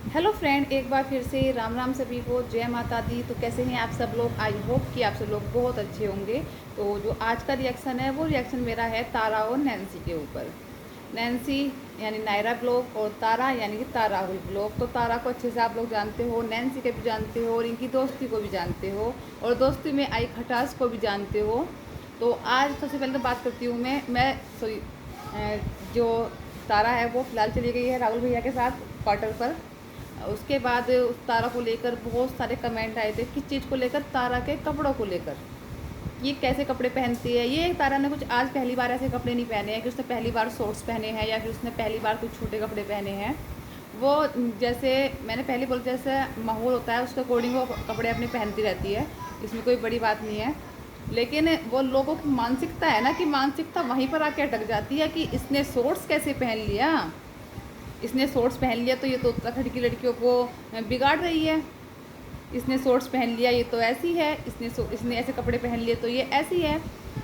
Hello friend, एक बार फिर से राम राम सभी को, जय माता दी। तो कैसे हैं आप सब लोग? आई होप कि आप सब लोग बहुत अच्छे होंगे। तो जो आज का रिएक्शन है वो रिएक्शन मेरा है तारा और नैन्सी के ऊपर। नैन्सी यानी नायरा ब्लॉग और तारा यानी कि तारा राहुल ब्लॉग। तो तारा को अच्छे से आप लोग जानते हो, नैन्सी को भी जानते हो और इनकी दोस्ती को भी जानते हो और दोस्ती में आई खटास को भी जानते हो। तो आज सबसे पहले तो बात करती हूँ मैं सॉरी, जो तारा है वो फ़िलहाल चली गई है राहुल भैया के साथ क्वार्टर पर। उसके बाद उस तारा को लेकर बहुत सारे कमेंट आए थे। किस चीज़ को लेकर? तारा के कपड़ों को लेकर। ये कैसे कपड़े पहनती है। ये तारा ने कुछ आज पहली बार ऐसे कपड़े नहीं पहने हैं कि उसने पहली बार शॉर्ट्स पहने हैं या फिर उसने पहली बार कुछ छोटे कपड़े पहने हैं। वो जैसे मैंने पहले बोला, जैसे माहौल होता है उसके अकॉर्डिंग वो कपड़े अपने पहनती रहती है। इसमें कोई बड़ी बात नहीं है। लेकिन वो लोगों की मानसिकता है ना, कि मानसिकता वहीं पर आके अटक जाती है कि इसने शॉर्ट्स कैसे पहन लिया, इसने शॉर्ट्स पहन लिया तो ये तो उत्तराखंड की लड़कियों को बिगाड़ रही है। इसने शॉर्ट्स पहन लिया ये तो ऐसी है, इसने ऐसे कपड़े पहन लिए तो ये ऐसी है।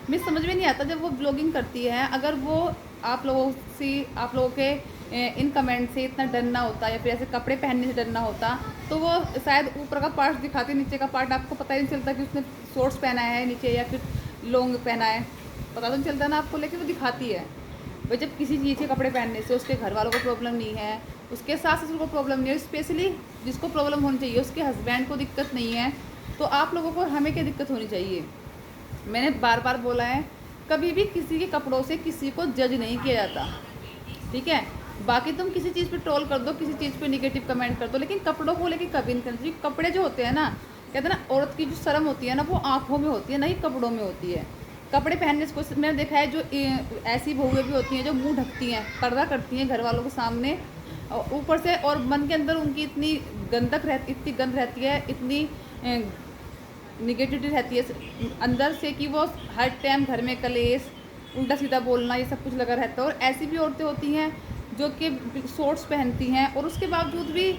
मुझे समझ में नहीं आता जब वो ब्लॉगिंग करती है, अगर वो आप लोगों के इन कमेंट से इतना डरना होता या फिर ऐसे कपड़े पहनने से डरना होता तो वो शायद ऊपर का पार्ट दिखाती, नीचे का पार्ट आपको पता ही नहीं चलता कि उसने शॉर्ट्स पहना है नीचे या फिर लॉन्ग पहना है। पता तो नहीं चलता ना आपको, लेकिन वो दिखाती है। भाई जब किसी चीज़ के कपड़े पहनने से उसके घर वालों को प्रॉब्लम नहीं है, उसके सास ससुर को प्रॉब्लम नहीं है, स्पेशली जिसको प्रॉब्लम होनी चाहिए उसके हस्बैंड को दिक्कत नहीं है, तो आप लोगों को और हमें क्या दिक्कत होनी चाहिए। मैंने बार बार बोला है, कभी भी किसी के कपड़ों से किसी को जज नहीं किया जाता, ठीक है। बाकी तुम किसी चीज़ पे ट्रोल कर दो, किसी चीज़ पे निगेटिव कमेंट कर दो, लेकिन कपड़ों को लेके कभी नहीं करना चाहिए। कपड़े जो होते हैं ना, कहते हैं ना, औरत की जो शर्म होती है ना वो आँखों में होती है, ना ही कपड़ों में होती है। कपड़े पहनने से कुछ मैंने देखा है, जो ऐसी बहुएं भी होती हैं जो मुंह ढकती हैं, पर्दा करती हैं घर वालों के सामने, और ऊपर से और मन के अंदर उनकी इतनी इतनी गंद रहती है, इतनी निगेटिविटी रहती है अंदर से कि वो हर टाइम घर में कलेश, उल्टा सीधा बोलना, ये सब कुछ लगा रहता है। और ऐसी भी औरतें होती हैं जो कि शॉर्ट्स पहनती हैं और उसके बावजूद भी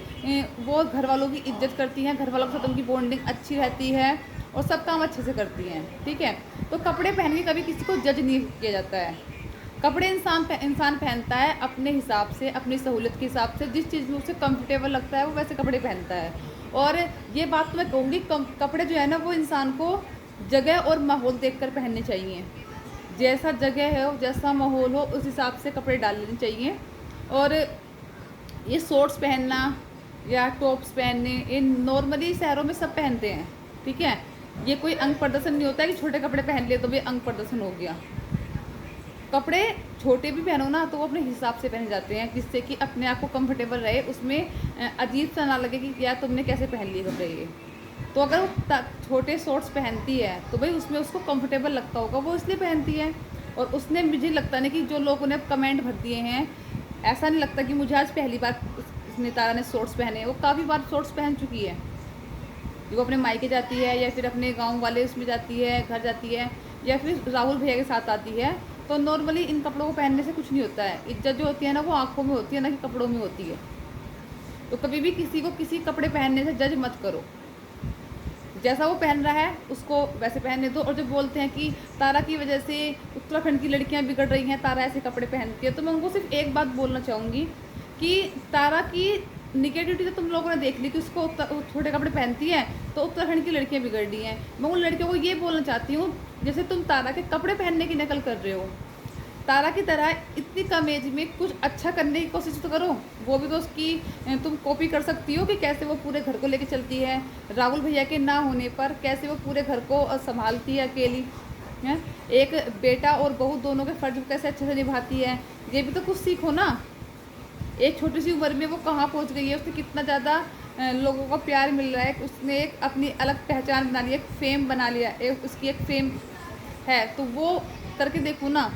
वो घर वालों की इज्जत करती हैं, घर वालों के साथ उनकी बॉन्डिंग अच्छी रहती है और सब काम अच्छे से करती हैं, ठीक है। तो कपड़े पहन के कभी किसी को जज नहीं किया जाता है। कपड़े इंसान पहनता है अपने हिसाब से, अपनी सहूलियत के हिसाब से, जिस चीज़ में उसे कंफर्टेबल लगता है वो वैसे कपड़े पहनता है। और ये बात तो मैं कहूँगी, कपड़े जो है ना वो इंसान को जगह और माहौल देखकर पहनने चाहिए। जैसा जगह हो, जैसा माहौल हो, उस हिसाब से कपड़े डाल लेने चाहिए। और ये शॉर्ट्स पहनना या टॉप्स पहनने, ये नॉर्मली शहरों में सब पहनते हैं, ठीक है। ये कोई अंग प्रदर्शन नहीं होता है कि छोटे कपड़े पहन लिए तो भी अंग प्रदर्शन हो गया। कपड़े छोटे भी पहनो ना तो वो अपने हिसाब से पहने जाते हैं, जिससे कि अपने आप को कंफर्टेबल रहे, उसमें अजीब सा ना लगे कि यार तुमने कैसे पहन लिए कपड़े ये। तो अगर वो छोटे शॉर्ट्स पहनती है तो भाई उसमें उसको कंफर्टेबल लगता होगा, वो इसलिए पहनती है। और उसने, मुझे लगता नहीं कि जो लोगों ने कमेंट भर दिए हैं, ऐसा नहीं लगता कि मुझे आज पहली बार इसने तारा ने शॉर्ट्स पहने, वो काफ़ी बार शॉर्ट्स पहन चुकी है। वो अपने मायके जाती है या फिर अपने गांव वाले उसमें जाती है, घर जाती है, या फिर राहुल भैया के साथ आती है, तो नॉर्मली इन कपड़ों को पहनने से कुछ नहीं होता है। इज्जत जो होती है ना वो आँखों में होती है, ना कि कपड़ों में होती है। तो कभी भी किसी को किसी कपड़े पहनने से जज मत करो, जैसा वो पहन रहा है उसको वैसे पहनने दो। और जो बोलते हैं कि तारा की वजह से उत्तराखंड की लड़कियां बिगड़ रही हैं, तारा ऐसे कपड़े पहनती है, तो मैं उनको सिर्फ एक बात बोलना चाहूँगी कि तारा की निगेटिविटी तो तुम लोगों ने देख ली कि उसको छोटे कपड़े पहनती है तो उत्तराखंड की लड़कियां बिगड़ रही हैं। मैं उन लड़कियों को ये बोलना चाहती हूँ, जैसे तुम तारा के कपड़े पहनने की नकल कर रहे हो, तारा की तरह इतनी कम एज में कुछ अच्छा करने की कोशिश तो करो। वो भी तो उसकी तुम कॉपी कर सकती हो कि कैसे वो पूरे घर को लेके चलती है, राहुल भैया के ना होने पर कैसे वो पूरे घर को संभालती है अकेली है। एक बेटा और बहू दोनों के फर्ज कैसे अच्छे से निभाती है, ये भी तो कुछ सीखो ना। एक छोटी सी उम्र में वो कहाँ पहुँच गई है, उससे कितना ज़्यादा लोगों का प्यार मिल रहा है, उसने एक अपनी अलग पहचान बना ली, एक फेम बना लिया, उसकी एक फेम है। तो वो करके देखो ना,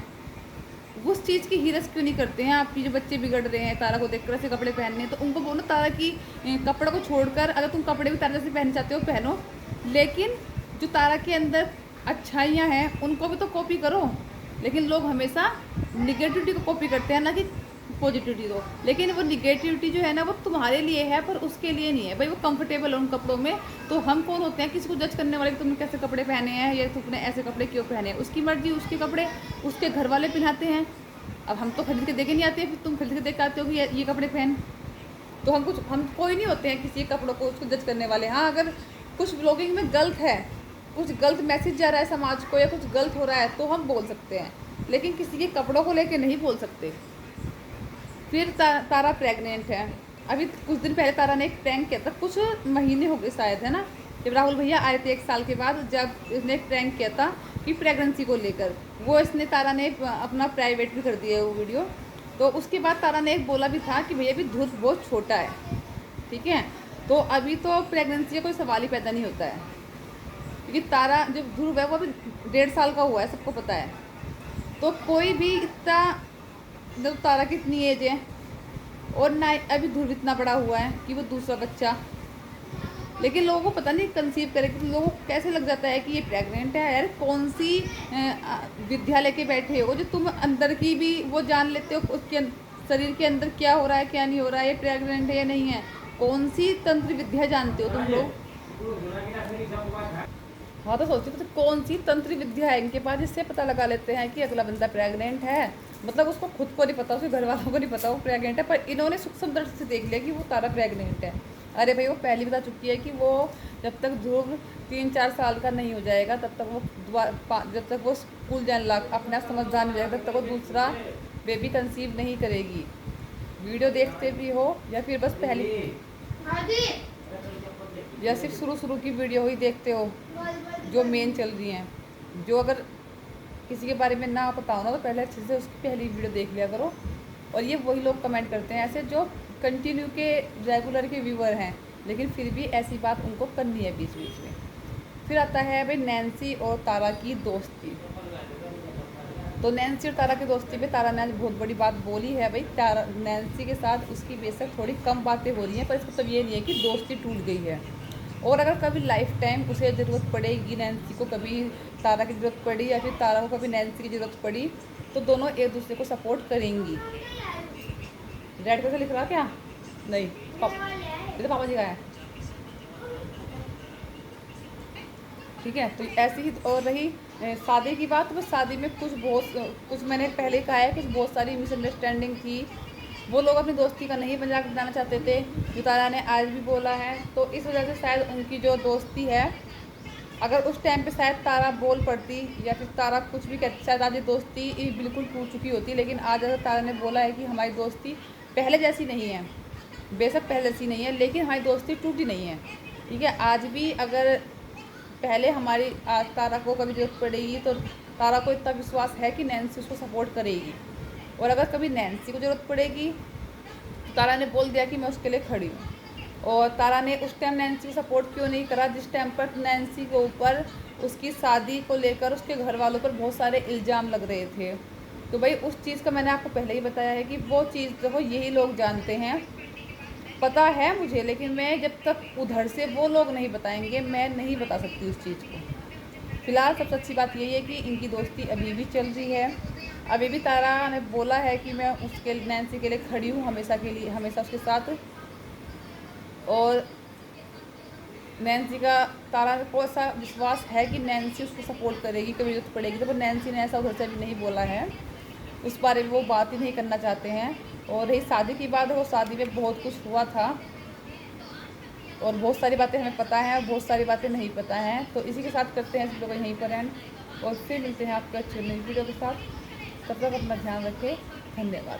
उस चीज़ की हिरस क्यों नहीं करते हैं आपकी जो बच्चे बिगड़ रहे हैं तारा को देखकर ऐसे कपड़े पहनने। तो उनको बोलो तारा की कपड़ों को छोड़कर अगर तुम कपड़े भी तारा जैसे पहनना चाहते हो पहनो, लेकिन जो तारा के अंदर अच्छाइयाँ हैं उनको भी तो कॉपी करो। लेकिन लोग हमेशा निगेटिविटी को कॉपी करते हैं, ना कि पॉजिटिविटी दो। लेकिन वो निगेटिविटी जो है ना वो तुम्हारे लिए है पर उसके लिए नहीं है। भाई वो कंफर्टेबल है उन कपड़ों में, तो हम कौन होते हैं किसी को जज करने वाले कि तुमने कैसे कपड़े पहने हैं या तुमने ऐसे कपड़े क्यों पहने हैं। उसकी मर्जी, उसके कपड़े उसके घर वाले पहनाते हैं। अब हम तो खरीद के देके नहीं आते, फिर तुम खरीद के देख आते हो कि ये कपड़े पहन। तो हम कोई नहीं होते हैं किसी कपड़ों को उसको जज करने वाले। हाँ, अगर कुछ ब्लॉगिंग में गलत है, कुछ गलत मैसेज जा रहा है समाज को या कुछ गलत हो रहा है तो हम बोल सकते हैं, लेकिन किसी के कपड़ों को लेके नहीं बोल सकते। फिर तारा प्रेग्नेंट है। अभी कुछ दिन पहले तारा ने एक प्रैंक किया था, कुछ महीने हो गए शायद, है ना, जब राहुल भैया आए थे 1 साल के बाद, जब इसने एक प्रैंक किया था कि प्रेगनेंसी को लेकर, वो इसने तारा ने अपना प्राइवेट भी कर दिया है वो वीडियो। तो उसके बाद तारा ने एक बोला भी था कि भैया अभी ध्रुव बहुत छोटा है, ठीक है, तो अभी तो प्रेगनेंसी का कोई सवाल ही पैदा नहीं होता है, क्योंकि तारा जब ध्रुव है वो अभी 1.5 साल का हुआ है, सबको पता है। तो कोई भी इतना, जब तारा की इतनी एज है और ना अभी ध्रुव इतना बड़ा हुआ है कि वो दूसरा बच्चा, लेकिन लोगों को पता नहीं कंसीव करे, कि लोगों को कैसे लग जाता है कि ये प्रेग्नेंट है। यार कौन सी विद्या लेके बैठे हो जो तुम अंदर की भी वो जान लेते हो, उसके शरीर के अंदर क्या हो रहा है क्या नहीं हो रहा है, ये प्रेग्नेंट है या नहीं है, कौन सी तंत्र विद्या जानते हो तुम लोग? हाँ, तो सोचते तो कौन सी तंत्र विद्या है इनके पास जिससे पता लगा लेते हैं कि अगला बंदा प्रेग्नेंट है। मतलब उसको खुद को नहीं पता, उसके घर वालों को नहीं पता वो प्रेग्नेंट है, पर इन्होंने सूक्ष्म दृष्टि से देख लिया कि वो तारा प्रेग्नेंट है। अरे भाई, वो पहले बता चुकी है कि वो जब तक ध्रुव 3-4 साल का नहीं हो जाएगा तब तक वो जब तक वो स्कूल जाने लग अपना समझदार नहीं जाएगा तब तक वो दूसरा बेबी कंसीव नहीं करेगी। वीडियो देखते भी हो या फिर बस पहली या सिर्फ शुरू की वीडियो ही देखते हो जो मेन चल रही हैं। जो अगर किसी के बारे में ना पता हो ना तो पहले अच्छे से उसकी पहली वीडियो देख लिया करो। और ये वही लोग कमेंट करते हैं ऐसे जो कंटिन्यू के रेगुलर के व्यूअर हैं, लेकिन फिर भी ऐसी बात उनको करनी है बीच बीच में। फिर आता है भाई नैन्सी और तारा की दोस्ती। तो नैन्सी और तारा की दोस्ती पे तारा ने आज बहुत बड़ी बात बोली है भाई। तारा नैन्सी के साथ उसकी बेशक थोड़ी कम बातें हो रही हैं, पर इसका मतलब ये नहीं है कि दोस्ती टूट गई है। और अगर कभी लाइफ टाइम उसे ज़रूरत पड़ेगी, नैन्सी को कभी तारा की ज़रूरत पड़ी या फिर तारा को कभी नैन्सी की ज़रूरत पड़ी, तो दोनों एक दूसरे को सपोर्ट करेंगी। रेड कलर से लिख रहा क्या? नहीं, ये तो पापा जी का है, ठीक है। तो ऐसी ही और रही शादी की बात, तो शादी में कुछ मैंने पहले कहा है, कुछ बहुत सारी मिसअंडरस्टैंडिंग थी। वो लोग अपनी दोस्ती का नहीं मजाक बनाना चाहते थे, जो तारा ने आज भी बोला है। तो इस वजह से शायद उनकी जो दोस्ती है, अगर उस टाइम पे शायद तारा बोल पड़ती या फिर तारा कुछ भी कहती, शायद आज ये दोस्ती बिल्कुल टूट चुकी होती। लेकिन आज अगर तारा ने बोला है कि हमारी दोस्ती पहले जैसी नहीं है, बेशक पहले जैसी नहीं है, लेकिन हमारी दोस्ती टूटी नहीं है, ठीक है। आज भी अगर पहले हमारी तारा को कभी ज़रूरत पड़ेगी तो तारा को इतना विश्वास है कि नैन्सी उसको सपोर्ट करेगी। और अगर कभी नैन्सी को ज़रूरत पड़ेगी तो तारा ने बोल दिया कि मैं उसके लिए खड़ी हूँ। और तारा ने उस टाइम नैन्सी को सपोर्ट क्यों नहीं करा जिस टाइम पर नैन्सी के ऊपर उसकी शादी को लेकर उसके घर वालों पर बहुत सारे इल्ज़ाम लग रहे थे। तो भाई उस चीज़ का मैंने आपको पहले ही बताया है कि वो चीज़ देखो यही लोग जानते हैं, पता है मुझे, लेकिन मैं जब तक उधर से वो लोग नहीं बताएंगे मैं नहीं बता सकती उस चीज़ को। फिलहाल सबसे अच्छी बात यही है कि इनकी दोस्ती अभी भी चल रही है। अभी भी तारा ने बोला है कि मैं उसके नैन्सी के लिए खड़ी हूँ हमेशा के लिए, हमेशा उसके साथ। और नैन्सी का तारा को ऐसा विश्वास है कि नैन्सी उसको सपोर्ट करेगी, कभी जरूरत पड़ेगी तो। नैन्सी ने ऐसा उधर से भी नहीं बोला है, उस बारे में वो बात ही नहीं करना चाहते हैं। और रही शादी की बात, वो शादी में बहुत कुछ हुआ था और बहुत सारी बातें हमें पता हैं और बहुत सारी बातें नहीं पता हैं। तो इसी के साथ करते हैं इस वीडियो को यहीं पर एंड, और फिर मिलते हैं आपके अच्छे नई वीडियो के साथ। तब तक अपना ध्यान रखें, धन्यवाद।